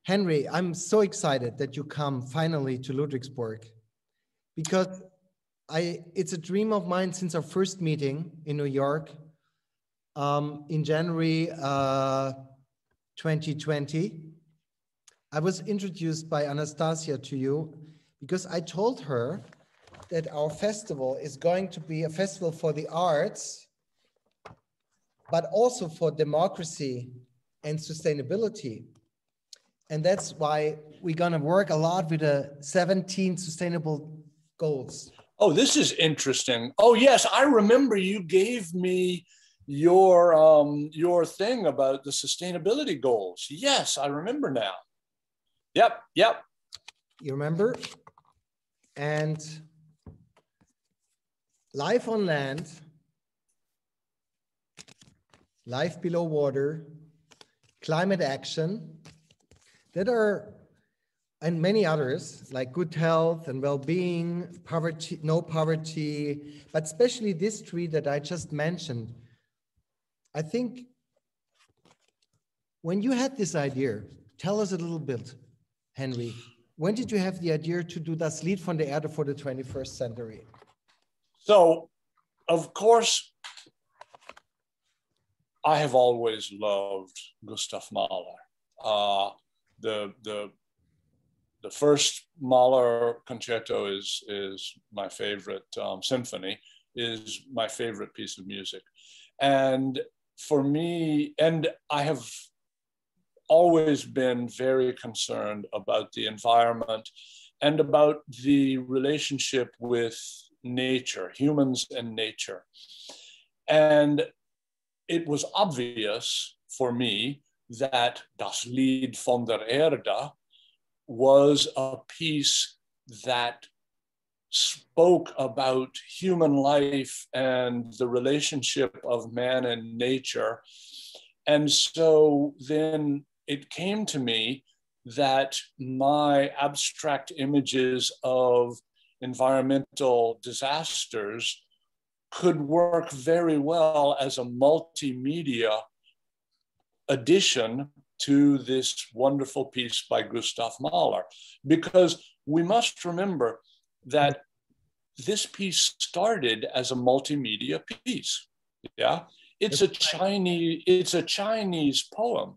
Henry, I'm so excited that you come finally to Ludwigsburg, because it's a dream of mine since our first meeting in New York in January 2020. I was introduced by Anastasia to you because I told her that our festival is going to be a festival for the arts, but also for democracy and sustainability. And that's why we're going to work a lot with the 17 sustainable goals. Oh, this is interesting. Oh, yes, I remember you gave me your thing about the sustainability goals. Yes, I remember now. Yep. You remember? And life on land, life below water, climate action, that are, and many others, like good health and well-being, poverty, no poverty, but especially this tree that I just mentioned. I think when you had this idea, tell us a little bit, Henry, when did you have the idea to do Das Lied von der Erde for the 21st century? So, of course, I have always loved Gustav Mahler. The first Mahler concerto is my favorite symphony, is my favorite piece of music. And for me, and I have always been very concerned about the environment and about the relationship with nature, humans and nature. And it was obvious for me that Das Lied von der Erde was a piece that spoke about human life and the relationship of man and nature. And so then it came to me that my abstract images of environmental disasters could work very well as a multimedia addition to this wonderful piece by Gustav Mahler, because we must remember that this piece started as a multimedia piece. Yeah, it's a Chinese poem.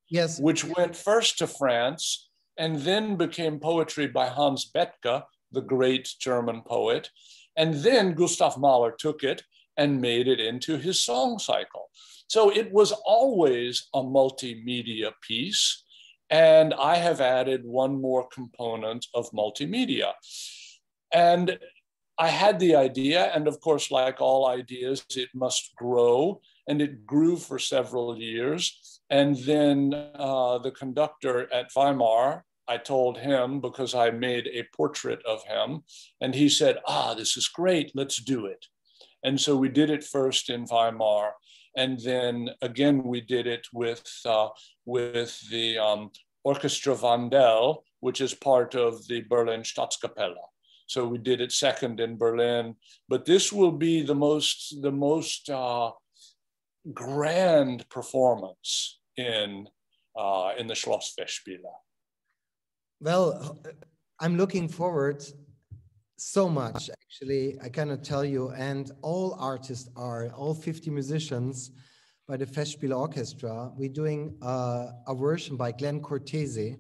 Yes, which went first to France and then became poetry by Hans Betke, the great German poet. And then Gustav Mahler took it and made it into his song cycle. So it was always a multimedia piece. And I have added one more component of multimedia. And I had the idea, and of course, like all ideas, it must grow. And it grew for several years. And then the conductor at Weimar, I told him, because I made a portrait of him, and he said, this is great, let's do it. And so we did it first in Weimar. And then again, we did it with the Orchestra Wandel, which is part of the Berlin Staatskapelle. So we did it second in Berlin, but this will be the most grand performance in the Schlossfestspiele. Well, I'm looking forward so much, actually, I cannot tell you. And all artists are, all 50 musicians by the Festspiele Orchestra. We're doing a version by Glenn Cortese,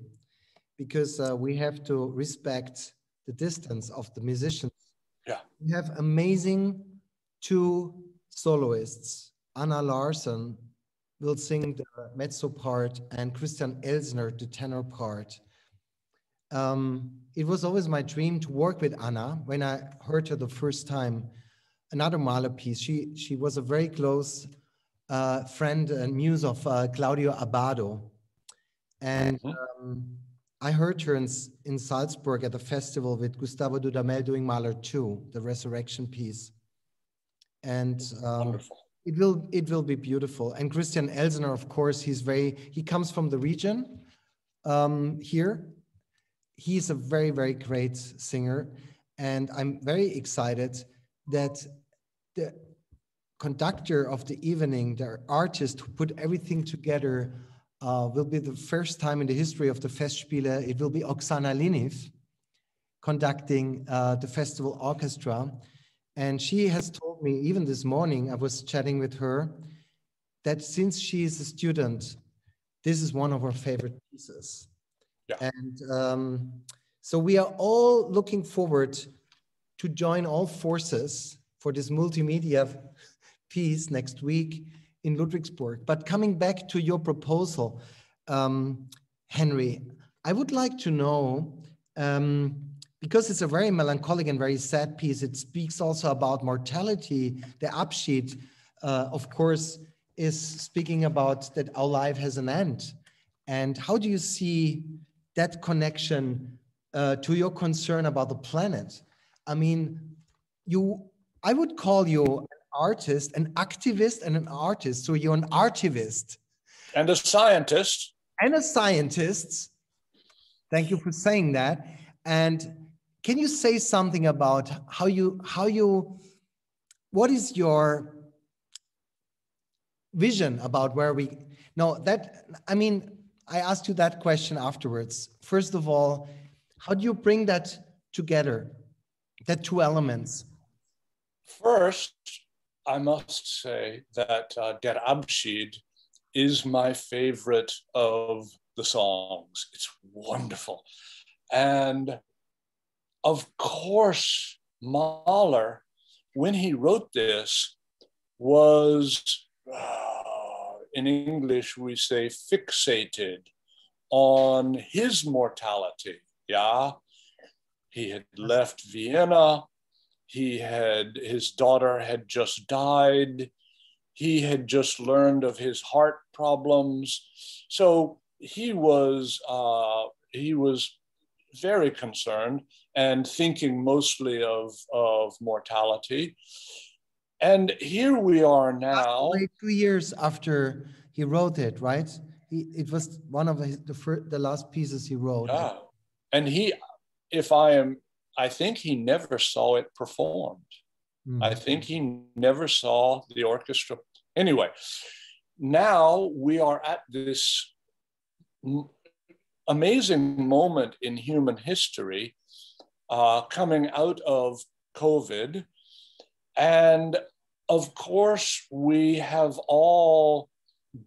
because we have to respect the distance of the musicians. Yeah. We have amazing two soloists. Anna Larsson will sing the mezzo part and Christian Elsner the tenor part. It was always my dream to work with Anna when I heard her the first time. Another Mahler piece. She was a very close friend and muse of Claudio Abbado. And I heard her in Salzburg at the festival with Gustavo Dudamel doing Mahler 2, the Resurrection piece. And it will be beautiful. And Christian Elsner, of course, he comes from the region here. He's a very, very great singer. And I'm very excited that the conductor of the evening, the artist who put everything together, will be the first time in the history of the Festspiele. It will be Oksana Lyniv conducting the festival orchestra. And she has told me, even this morning, I was chatting with her, that since she is a student, this is one of her favorite pieces. Yeah. And so we are all looking forward to join all forces for this multimedia piece next week in Ludwigsburg. But coming back to your proposal, Henry, I would like to know, because it's a very melancholic and very sad piece, it speaks also about mortality. The Abschied, of course, is speaking about that our life has an end. And how do you see that connection to your concern about the planet? I mean, I would call you an artist, an activist and an artist. So you're an artivist. And a scientist. And a scientist. Thank you for saying that. And can you say something about what is your vision about where we, I asked you that question afterwards. First of all, how do you bring that together, that two elements? First, I must say that Der Abschied is my favorite of the songs. It's wonderful. And of course, Mahler, when he wrote this, was, in English, we say fixated on his mortality. Yeah, he had left Vienna. His daughter had just died. He had just learned of his heart problems. So he was very concerned and thinking mostly of mortality. And here we are now. 2 years after he wrote it, right? It was one of the last pieces he wrote. Yeah. And I think he never saw it performed. I think he never saw the orchestra. Anyway, now we are at this amazing moment in human history coming out of COVID. And of course, we have all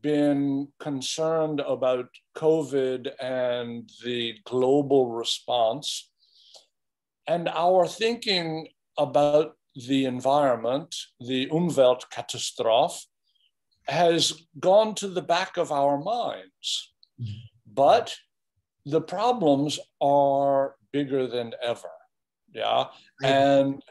been concerned about COVID and the global response. And our thinking about the environment, the Umweltaktivist, has gone to the back of our minds. But the problems are bigger than ever. Yeah. And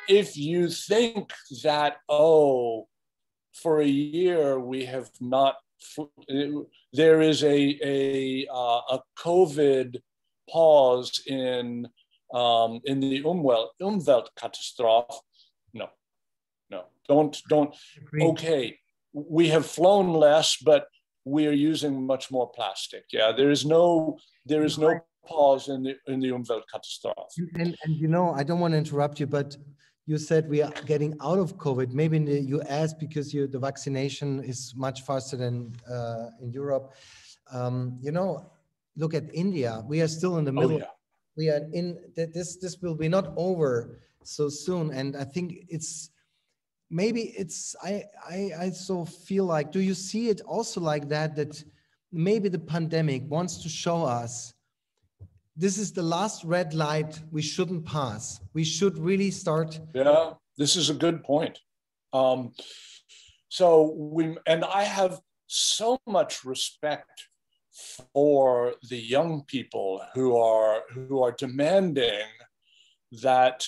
if you think that, for a year we have not, there is a COVID pause in the Umweltaktivist. No, don't. Okay, we have flown less, but we are using much more plastic. Yeah, there is no pause in the Umweltaktivist. And I don't want to interrupt you, but you said we are getting out of COVID. Maybe in the US, because the vaccination is much faster than in Europe. Look at India. We are still in the middle. Yeah. We are in this will be not over so soon. And I think I so feel like, do you see it also like that maybe the pandemic wants to show us this is the last red light we shouldn't pass. We should really start. Yeah, this is a good point. And I have so much respect for the young people who are demanding that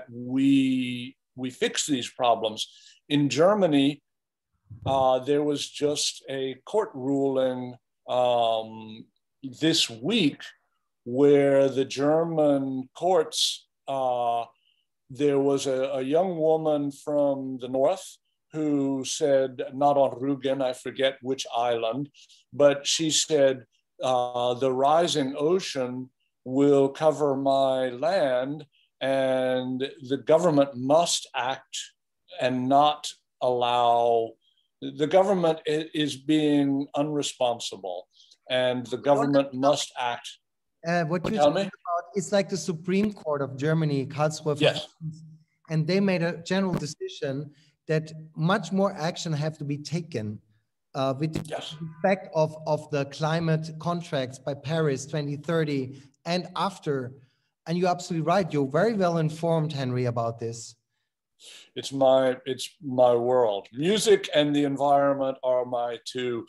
we fix these problems. In Germany, there was just a court ruling this week where the German courts, there was a young woman from the north who said, not on Rügen, I forget which island, but she said, the rising ocean will cover my land and the government must act and not allow the government is being unresponsible, and the government must act. What you tell me? About, it's like the Supreme Court of Germany, Karlsruhe, Yes. and they made a general decision that much more action have to be taken with the effect of the climate contracts by Paris 2030 and after. And you're absolutely right. You're very well informed, Henry, about this. It's my world. Music and the environment are my two.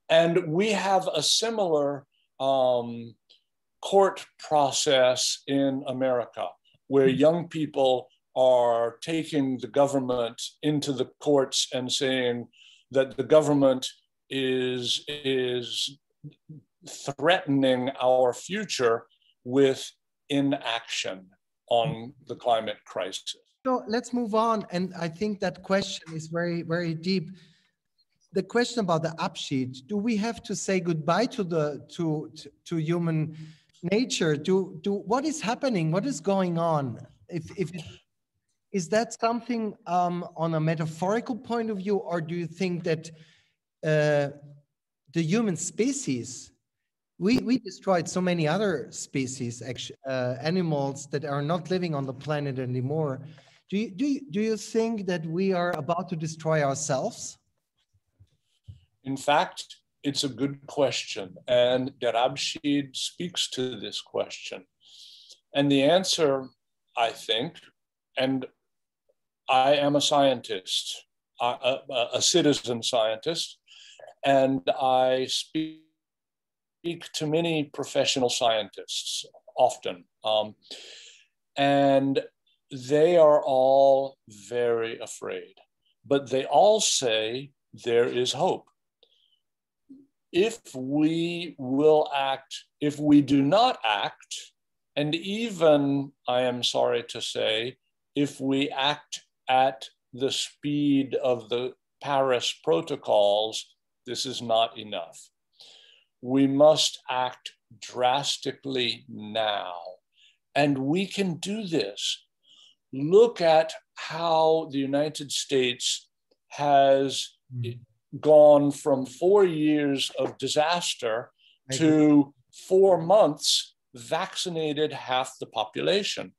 And we have a similar court process in America, where young people are taking the government into the courts and saying that the government is threatening our future with inaction on the climate crisis. So let's move on. And I think that question is very, very deep. The question about the Abschied, do we have to say goodbye to human nature? What is happening? What is going on? Is that something on a metaphorical point of view, or do you think that the human species, we destroyed so many other species, animals that are not living on the planet anymore. Do you think that we are about to destroy ourselves? In fact, it's a good question, and Der Abschied speaks to this question. And the answer, I think, and I am a scientist, a citizen scientist, and I speak to many professional scientists often, and they are all very afraid, but they all say there is hope. If we will act, if we do not act, and even, I am sorry to say, if we act at the speed of the Paris protocols, this is not enough. We must act drastically now. And we can do this. Look at how the United States has gone from 4 years of disaster to 4 months vaccinated half the population.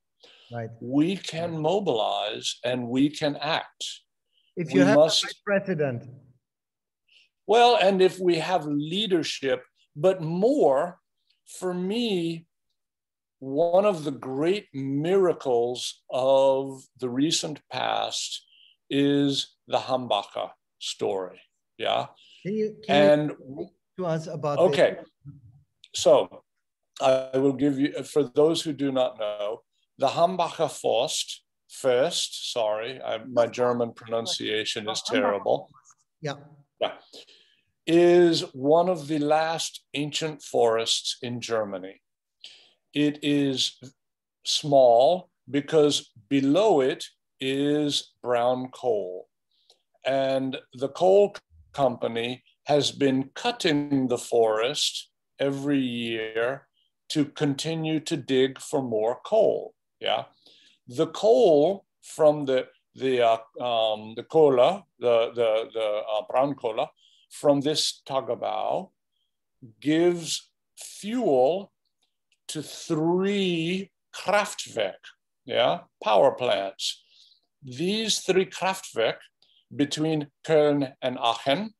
Right. We can mobilize and we can act. If you have a vice president. Well, and if we have leadership, but more, for me, one of the great miracles of the recent past is the Hambacher story. Yeah. Can you speak to us about okay. this? So I will give you, for those who do not know, the Hambacher Forst, sorry, my German pronunciation is terrible. Yeah. Yeah. Is one of the last ancient forests in Germany. It is small because below it is brown coal. And the coal company has been cutting the forest every year to continue to dig for more coal. Yeah, the coal from the cola, the brown cola from this Tagebau gives fuel to 3 Kraftwerk, yeah, power plants. These 3 Kraftwerk between Köln and Aachen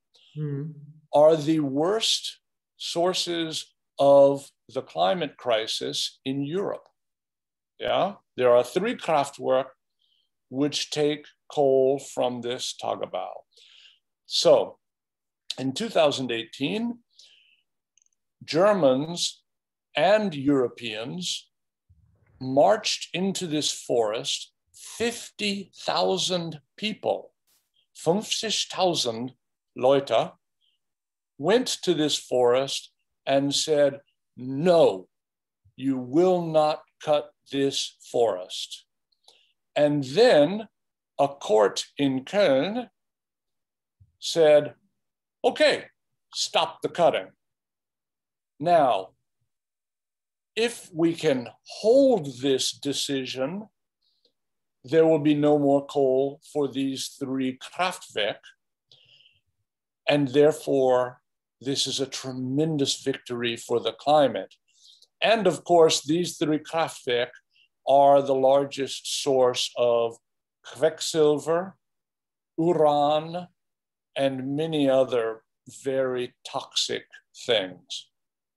are the worst sources of the climate crisis in Europe. Yeah, there are 3 Kraftwerk which take coal from this Tagebau. So in 2018, Germans and Europeans marched into this forest, 50,000 people, 50,000 Leute, went to this forest and said, no, you will not cut this forest. And then a court in Köln said, okay, stop the cutting. Now, if we can hold this decision, there will be no more coal for these 3 Kraftwerk. And therefore, this is a tremendous victory for the climate. And of course, these three Kraftwerk are the largest source of Quecksilver, uran, and many other very toxic things.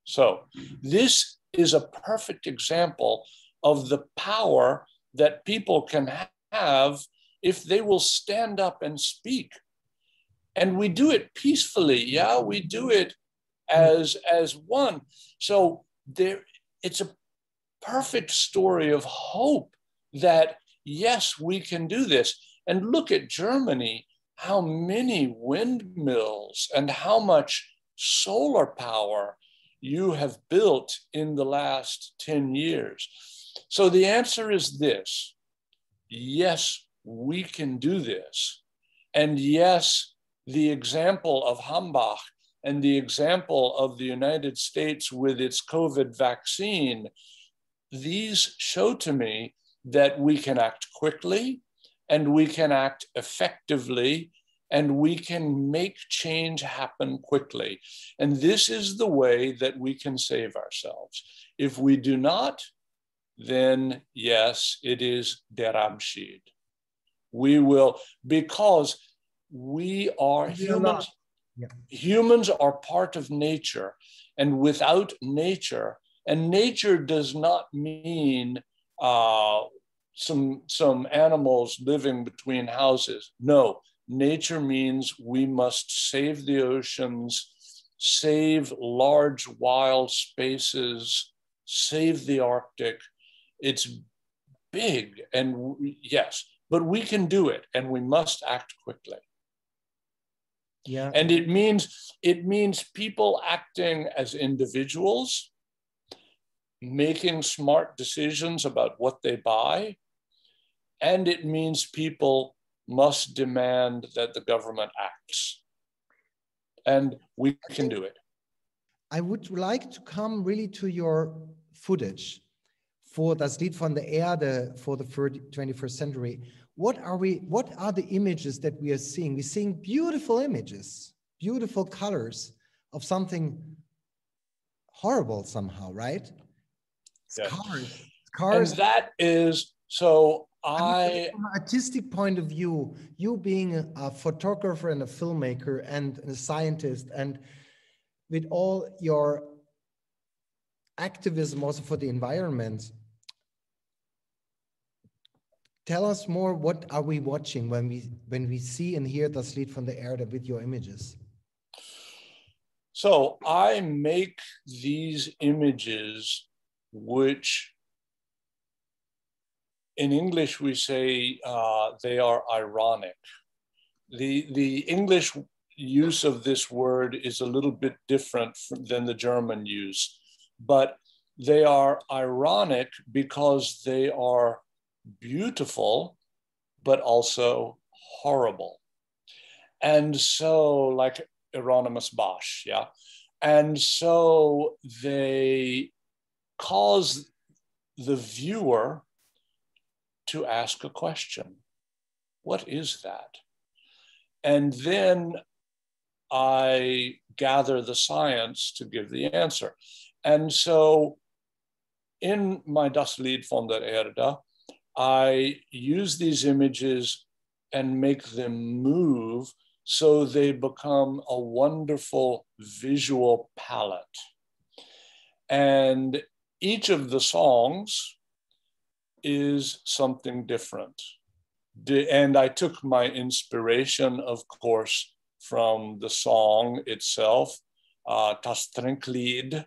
So this is a perfect example of the power that people can have if they will stand up and speak. And we do it peacefully, yeah? We do it as one. So it's a perfect story of hope that, yes, we can do this. And look at Germany, how many windmills and how much solar power you have built in the last 10 years. So the answer is this: yes, we can do this. And yes, the example of Hambach and the example of the United States with its COVID vaccine, these show to me that we can act quickly and we can act effectively and we can make change happen quickly. And this is the way that we can save ourselves. If we do not, then yes, it is der Abschied. We will, because we are humans. Yeah. Humans are part of nature, and without nature, and nature does not mean some animals living between houses. No, nature means we must save the oceans, save large wild spaces, save the Arctic. It's big, and yes, but we can do it, and we must act quickly. Yeah. And it means people acting as individuals, making smart decisions about what they buy, and it means people must demand that the government acts. And we can do it. I would like to come really to your footage for Das Lied von der Erde for the 21st century. What are the images that we are seeing? We're seeing beautiful images, beautiful colors of something horrible somehow, right? Yeah. Cars. And that is, so From an artistic point of view, you being a photographer and a filmmaker and a scientist, and with all your activism also for the environment, tell us more, what are we watching when we see and hear Das Lied von der Erde with your images? So I make these images, which in English we say they are ironic. The English use of this word is a little bit different than the German use, but they are ironic because they are beautiful, but also horrible. And so, like Hieronymus Bosch, yeah? And so they cause the viewer to ask a question. What is that? And then I gather the science to give the answer. And so in my Das Lied von der Erde, I use these images and make them move so they become a wonderful visual palette. And each of the songs is something different. And I took my inspiration, of course, from the song itself, Das Trinklied.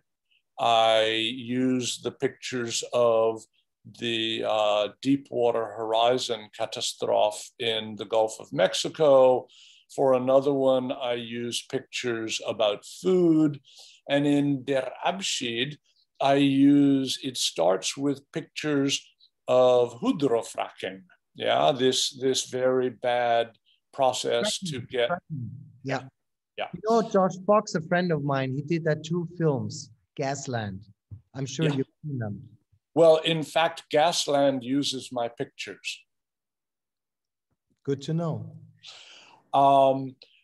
I use the pictures of the Deepwater Horizon catastrophe in the Gulf of Mexico. For another one, I use pictures about food. And in Der Abschied, it starts with pictures of hydrofracking. Yeah, this very bad process to get. Yeah. Yeah. You know, Josh Fox, a friend of mine, he did that 2 films, Gasland. I'm sure you've seen them. Well, in fact, Gasland uses my pictures. Good to know.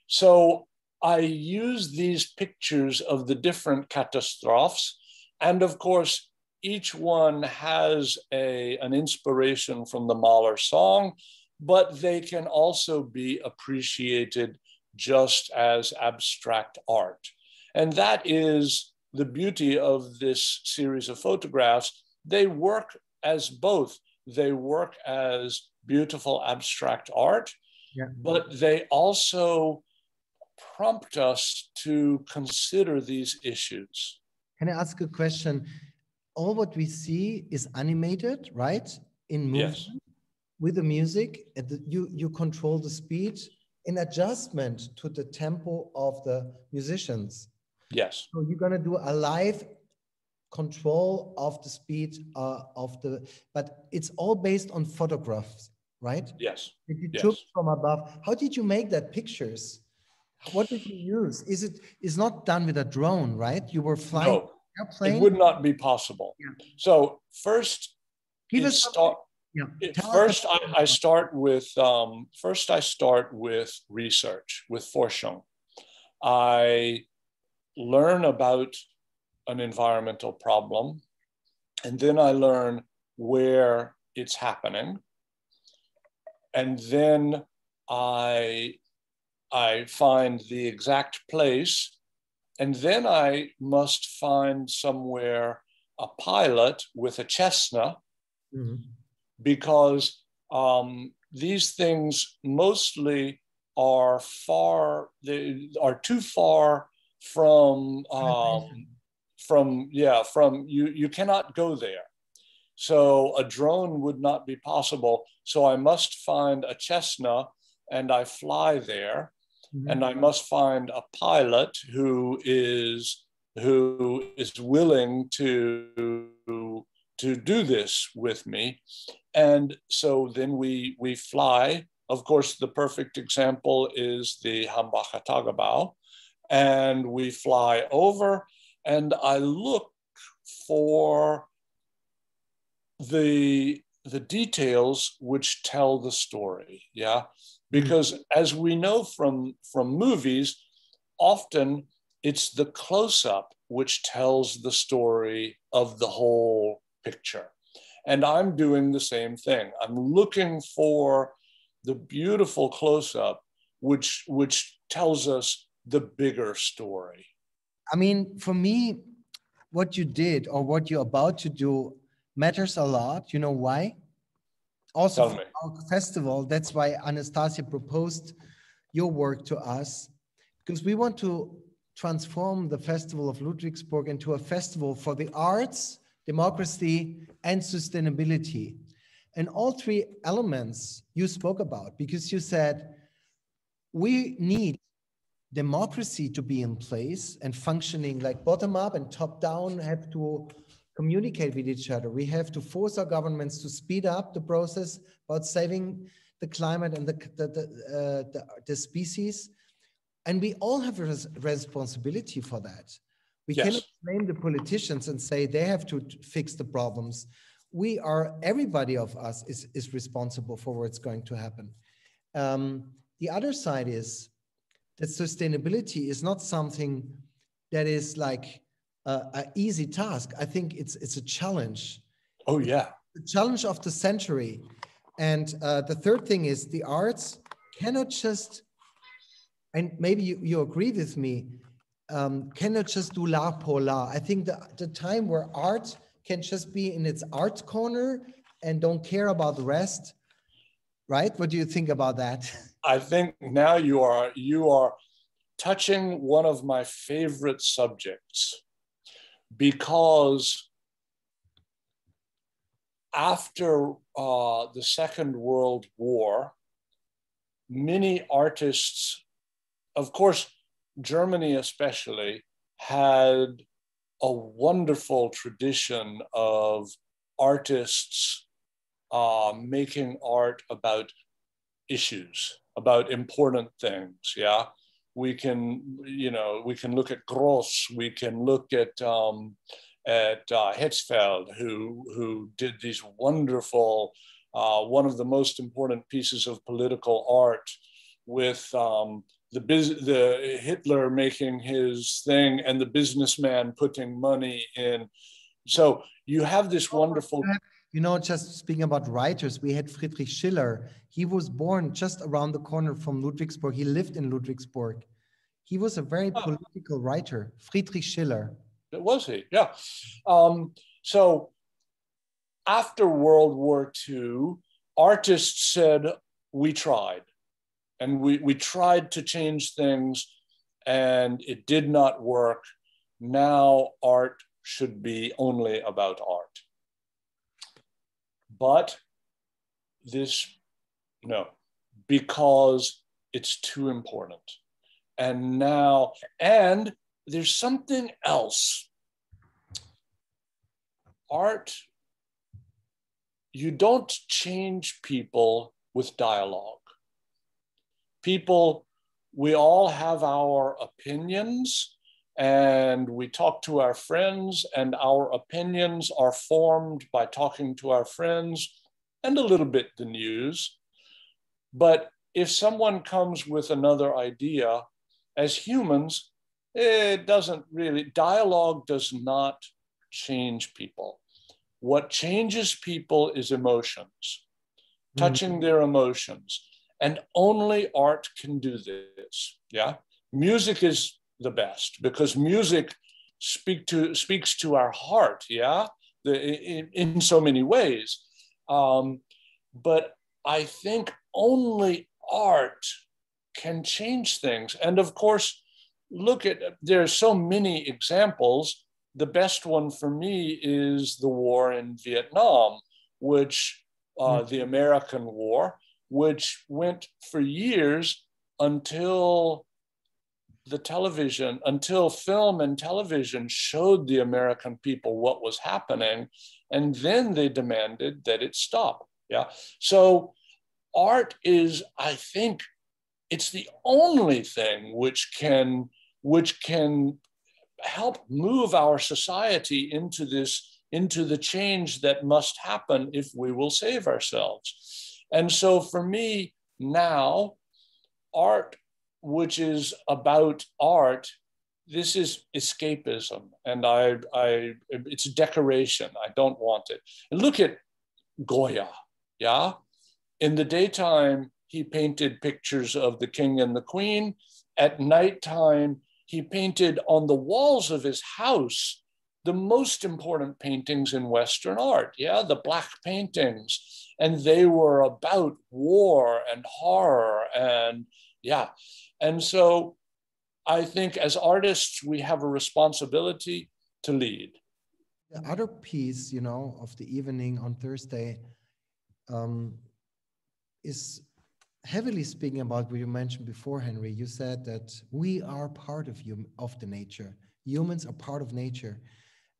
So I use these pictures of the different catastrophes. And of course, each one has an inspiration from the Mahler song, but they can also be appreciated just as abstract art. And that is the beauty of this series of photographs. They work as both. They work as beautiful abstract art, yeah, but they also prompt us to consider these issues. Can I ask a question? All what we see is animated, right? In movement, yes, with the music, and you control the speed in adjustment to the tempo of the musicians. Yes. So you're gonna do a live control of the speed but it's all based on photographs, right? Yes. That you yes. took from above. How did you make that pictures? What did you use? Is not done with a drone, right? You were flying. No, airplane? It would not be possible. Yeah. So first, I start with research, with Forschung. I learn about an environmental problem, and then I learn where it's happening, and then I find the exact place, and then I must find somewhere a pilot with a Cessna, mm-hmm, because these things mostly are too far from you cannot go there. So a drone would not be possible. So I must find a Cessna and I fly there. Mm-hmm. And I must find a pilot who is willing to do this with me. And so then we fly. Of course, the perfect example is the Hambacher Tagebau. And we fly over, and I look for the details which tell the story, yeah? Because as we know from movies, often it's the close-up which tells the story of the whole picture. And I'm doing the same thing. I'm looking for the beautiful close-up which tells us the bigger story. I mean, for me, what you did or what you're about to do matters a lot. You know why? Also for our festival, that's why Anastasia proposed your work to us, because we want to transform the Festival of Ludwigsburg into a festival for the arts, democracy, and sustainability. And all three elements you spoke about, because you said we need democracy to be in place and functioning, like bottom up and top down have to communicate with each other. We have to force our governments to speed up the process about saving the climate and the species. And we all have a responsibility for that. We cannot blame the politicians and say they have to fix the problems. Everybody of us is responsible for what's going to happen. The other side is that sustainability is not something that is like an easy task. I think it's a challenge. Oh yeah. The challenge of the century. And the third thing is the arts cannot just, and maybe you agree with me, cannot just do l'art pour l'art. I think the time where art can just be in its art corner and don't care about the rest, right? What do you think about that? I think now you are touching one of my favorite subjects, because after the Second World War, many artists, of course, Germany especially, had a wonderful tradition of artists making art about issues, about important things, yeah? We can look at Gross, we can look at Hetzfeld, who did these wonderful, one of the most important pieces of political art with the Hitler making his thing and the businessman putting money in. So you have this wonderful. You know, just speaking about writers, we had Friedrich Schiller. He was born just around the corner from Ludwigsburg. He lived in Ludwigsburg. He was a very political writer, Friedrich Schiller. Was he? Yeah. So after World War II, artists said, we tried. And we tried to change things and it did not work. Now art should be only about art. But no, because it's too important. And there's something else. Art, you don't change people with dialogue. People, we all have our opinions and we talk to our friends, and our opinions are formed by talking to our friends and a little bit the news. But if someone comes with another idea, as humans, it doesn't really, dialogue does not change people. What changes people is emotions, touching their emotions. And only art can do this, yeah? Music is the best because music speaks to our heart, yeah? In so many ways. But I think only art can change things. And of course, there's so many examples. The best one for me is the war in Vietnam, which, the American War, which went for years until film and television showed the American people what was happening. And then they demanded that it stop. Yeah. So art is, I think, it's the only thing which can help move our society into the change that must happen if we will save ourselves. And so for me now, art, which is about art, this is escapism, and it's decoration. I don't want it. And look at Goya, yeah? In the daytime, he painted pictures of the king and the queen. At nighttime, he painted on the walls of his house the most important paintings in Western art, yeah, the black paintings. And they were about war and horror and, yeah. And so I think as artists, we have a responsibility to lead. The other piece, you know, of the evening on Thursday is heavily speaking about what you mentioned before, Henry. You said that we are part of the nature. Humans are part of nature.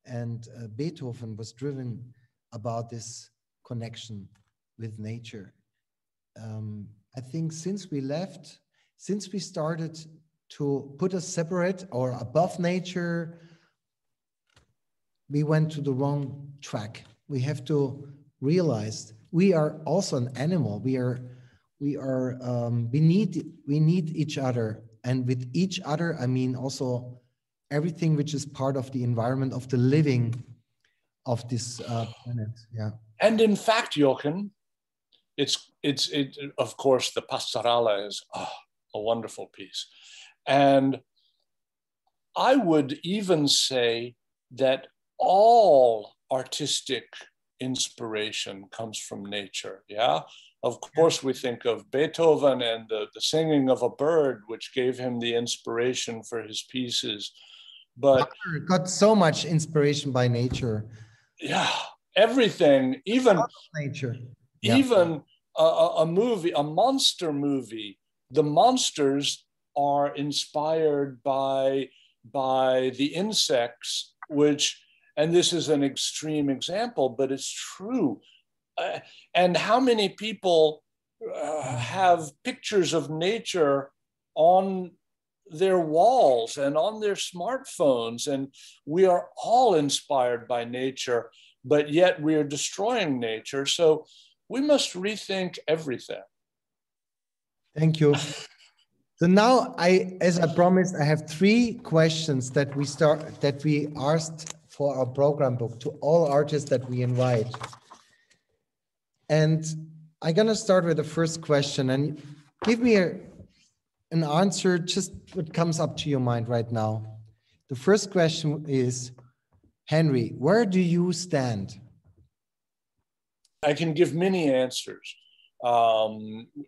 And Beethoven was driven about this connection with nature. I think since we started to put us separate or above nature, we went to the wrong track. We have to realize we are also an animal. We need each other. And with each other, I mean also everything which is part of the environment of the living of this planet. Yeah. And in fact, Jochen, it's of course the Pastorale is a wonderful piece. And I would even say that all artistic inspiration comes from nature. Yeah. Of course, we think of Beethoven and the singing of a bird, which gave him the inspiration for his pieces. But got so much inspiration by nature. Yeah, everything, even nature. Even a movie, a monster movie. The monsters are inspired by the insects, which, and this is an extreme example, but it's true. And how many people have pictures of nature on their walls and on their smartphones? And we are all inspired by nature, but yet we are destroying nature. So we must rethink everything. Thank you. So now as I promised, I have 3 questions that we asked for our program book to all artists that we invite. And I'm gonna start with the first question, and give me an answer, just what comes up to your mind right now. The first question is, Henry, where do you stand? I can give many answers.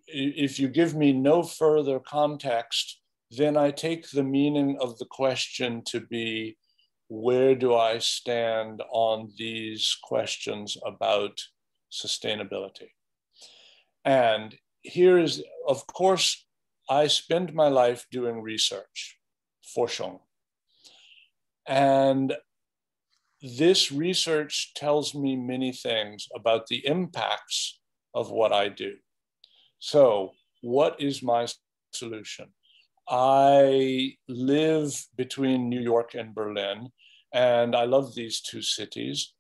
If you give me no further context, then I take the meaning of the question to be, where do I stand on these questions about sustainability? And here is, of course, I spend my life doing research, Forschung. And this research tells me many things about the impacts of what I do. So, what is my solution? I live between New York and Berlin, and I love these 2 cities.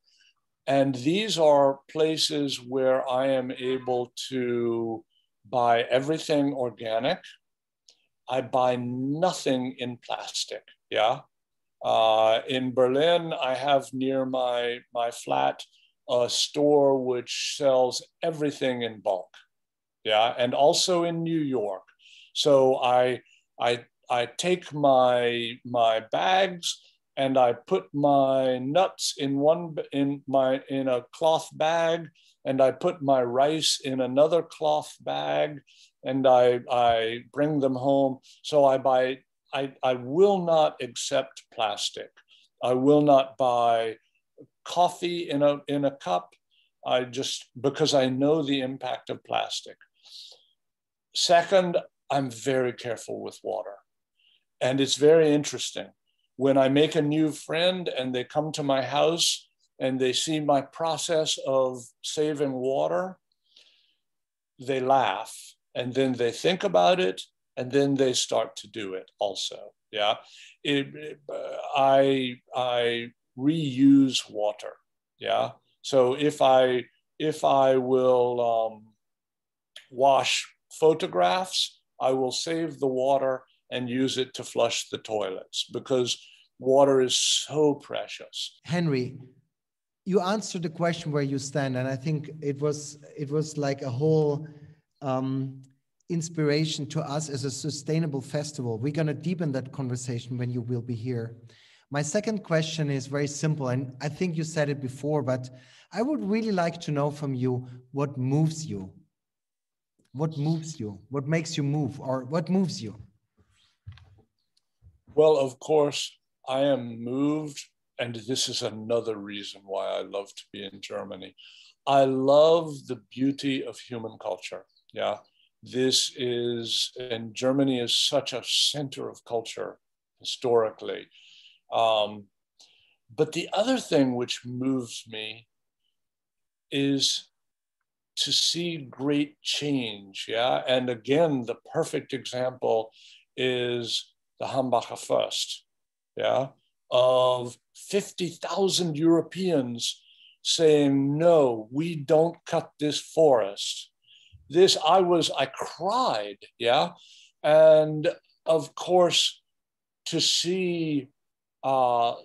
And these are places where I am able to buy everything organic. I buy nothing in plastic, yeah? In Berlin, I have near my flat a store which sells everything in bulk, yeah, and also in New York. So I take my bags and I put my nuts in a cloth bag, and I put my rice in another cloth bag, and I bring them home. So I will not accept plastic. I will not buy coffee in a cup, because I know the impact of plastic. Second, I'm very careful with water. And it's very interesting. When I make a new friend and they come to my house and they see my process of saving water, they laugh, and then they think about it, and then they start to do it also. Yeah, I reuse water. Yeah, so if I will wash photographs, I will save the water and use it to flush the toilets, because water is so precious. Henry, you answered the question where you stand, and I think it was like a whole inspiration to us as a sustainable festival. We're going to deepen that conversation when you will be here. My second question is very simple, and I think you said it before, but I would really like to know from you what moves you. What moves you? What makes you move, or what moves you? Well, of course, I am moved, and this is another reason why I love to be in Germany. I love the beauty of human culture. Yeah, and Germany is such a center of culture historically. But the other thing which moves me is to see great change. Yeah, and again, the perfect example is the Hambacher First, yeah, of 50,000 Europeans saying, no, we don't cut this forest. I cried, yeah. And of course, to see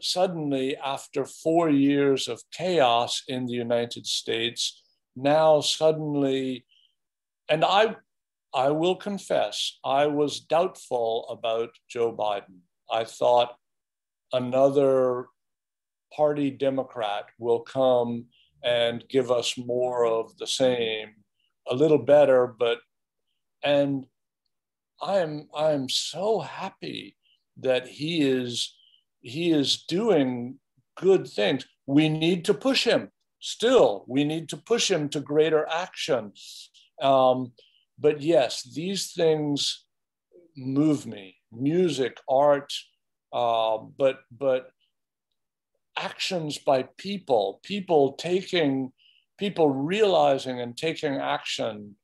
suddenly, after 4 years of chaos in the United States, now suddenly, and I will confess, I was doubtful about Joe Biden. I thought another party Democrat will come and give us more of the same, a little better, and I'm so happy that he is doing good things. We need to push him. Still, we need to push him to greater action. But yes, these things move me. Music, art, but actions by people realizing and taking action.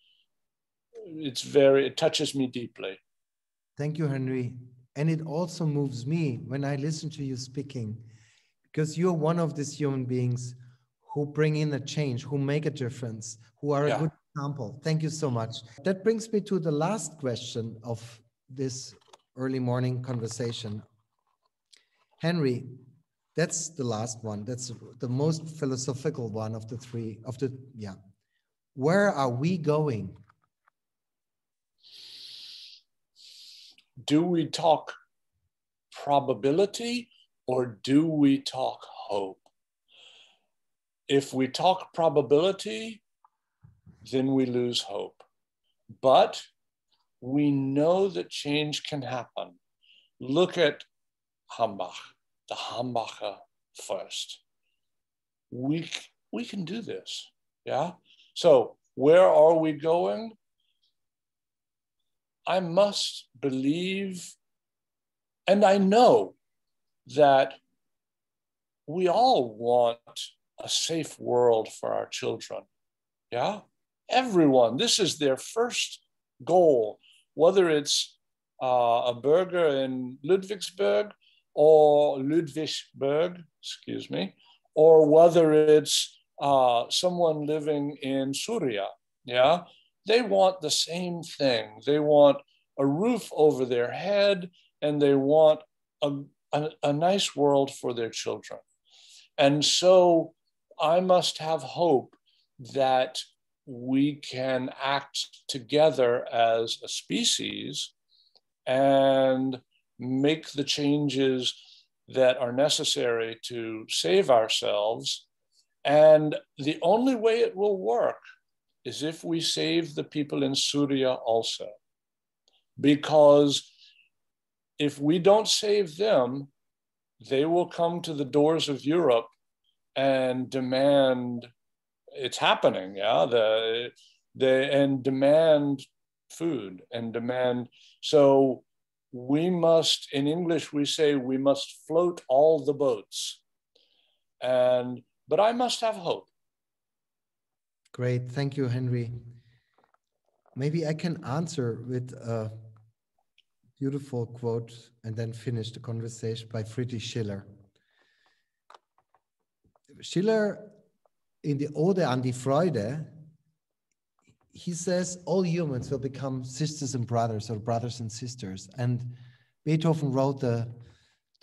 It touches me deeply. Thank you, Henry. And it also moves me when I listen to you speaking, because you're one of these human beings who bring in a change, who make a difference, who are a good example. Thank you so much. That brings me to the last question of this early morning conversation. Henry, that's the last one. That's the most philosophical one of the three, yeah. Where are we going? Do we talk probability or do we talk hope? If we talk probability, then we lose hope. But we know that change can happen. Look at Hambach, the Hambacher first. We can do this, yeah? So where are we going? I must believe, and I know that we all want a safe world for our children, yeah? Everyone, this is their first goal, whether it's a burger in Ludwigsburg, excuse me, or whether it's someone living in Syria, yeah? They want the same thing. They want a roof over their head and they want a nice world for their children. And so I must have hope that we can act together as a species and make the changes that are necessary to save ourselves. And the only way it will work is if we save the people in Syria also. Because if we don't save them, they will come to the doors of Europe and demand, it's happening, yeah, and demand food and demand. So we must, in English, we say we must float all the boats. But I must have hope. Great, thank you, Henry. Maybe I can answer with a beautiful quote and then finish the conversation by Friedrich Schiller. Schiller, in the Ode an die Freude, he says all humans will become sisters and brothers, or brothers and sisters. And Beethoven wrote the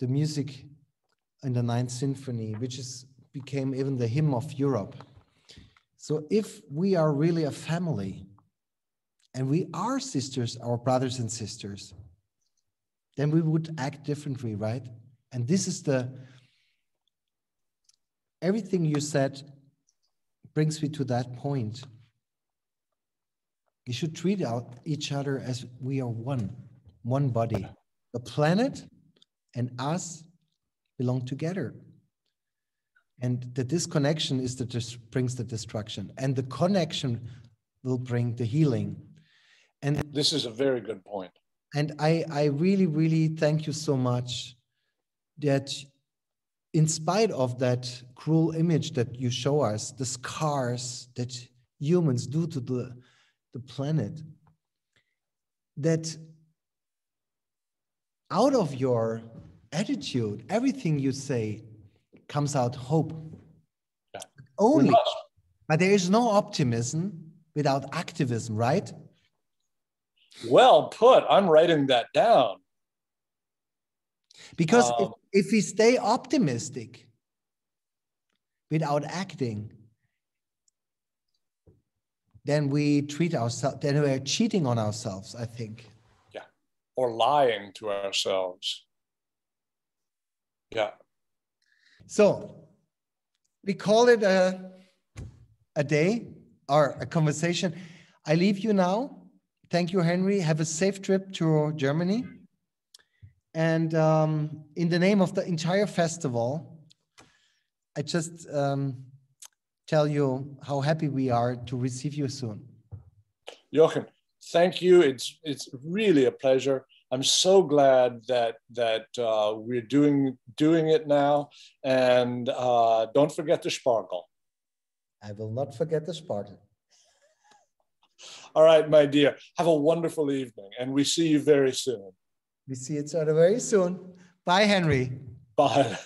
music in the Ninth Symphony, which became even the hymn of Europe. So if we are really a family, and we are sisters, our brothers and sisters, then we would act differently, right? And this is everything you said brings me to that point. We should treat each other as we are one body. The planet and us belong together. And the disconnection is brings the destruction. And the connection will bring the healing. And this is a very good point. And I really, really thank you so much that in spite of that cruel image that you show us, the scars that humans do to the planet, that out of your attitude, everything you say comes out hope. Yeah. Only, but there is no optimism without activism, right? Well put. I'm writing that down. Because if we stay optimistic without acting, then we treat ourselves, then we're cheating on ourselves, I think. Yeah. Or lying to ourselves. Yeah. So we call it a day or a conversation. I leave you now. Thank you, Henry. Have a safe trip to Germany. And in the name of the entire festival, I just tell you how happy we are to receive you soon. Jochen, thank you. It's really a pleasure. I'm so glad that we're doing it now. And don't forget the sparkle. I will not forget the sparkle. All right, my dear. Have a wonderful evening, and we see you very soon. We see each other very soon. Bye, Henry. Bye.